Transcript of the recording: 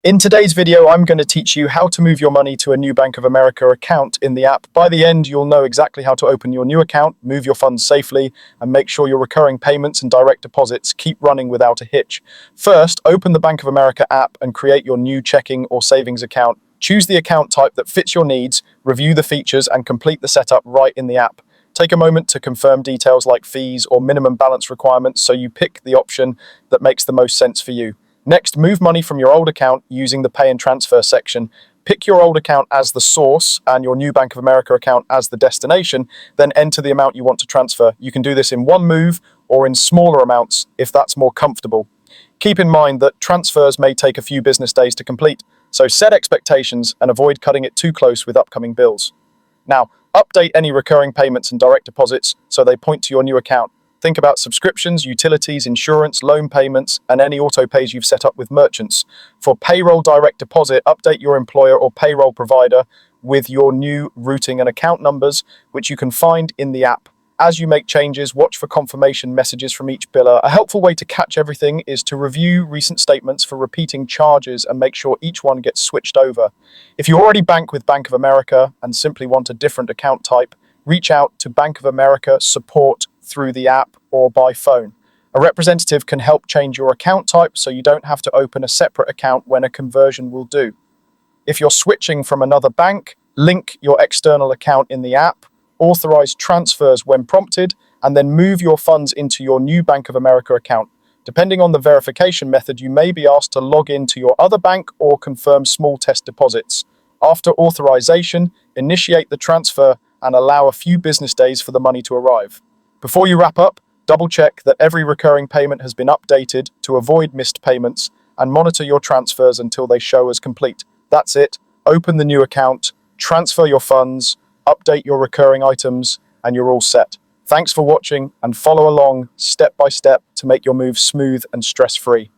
In today's video, I'm going to teach you how to move your money to a new Bank of America account in the app. By the end, you'll know exactly how to open your new account, move your funds safely, and make sure your recurring payments and direct deposits keep running without a hitch. First, open the Bank of America app and create your new checking or savings account. Choose the account type that fits your needs, review the features, and complete the setup right in the app. Take a moment to confirm details like fees or minimum balance requirements so you pick the option that makes the most sense for you. Next, move money from your old account using the Pay and Transfer section. Pick your old account as the source and your new Bank of America account as the destination, then enter the amount you want to transfer. You can do this in one move or in smaller amounts if that's more comfortable. Keep in mind that transfers may take a few business days to complete, so set expectations and avoid cutting it too close with upcoming bills. Now, update any recurring payments and direct deposits so they point to your new account. Think about subscriptions, utilities, insurance, loan payments, and any auto pays you've set up with merchants. For payroll direct deposit, update your employer or payroll provider with your new routing and account numbers, which you can find in the app. As you make changes, watch for confirmation messages from each biller. A helpful way to catch everything is to review recent statements for repeating charges and make sure each one gets switched over. If you already bank with Bank of America and simply want a different account type, reach out to Bank of America support through the app or by phone. A representative can help change your account type so you don't have to open a separate account when a conversion will do. If you're switching from another bank, link your external account in the app, authorize transfers when prompted, and then move your funds into your new Bank of America account. Depending on the verification method, you may be asked to log into your other bank or confirm small test deposits. After authorization, initiate the transfer and allow a few business days for the money to arrive. Before you wrap up, double-check that every recurring payment has been updated to avoid missed payments and monitor your transfers until they show as complete. That's it. Open the new account, transfer your funds, update your recurring items, and you're all set. Thanks for watching and follow along step by step to make your moves smooth and stress-free.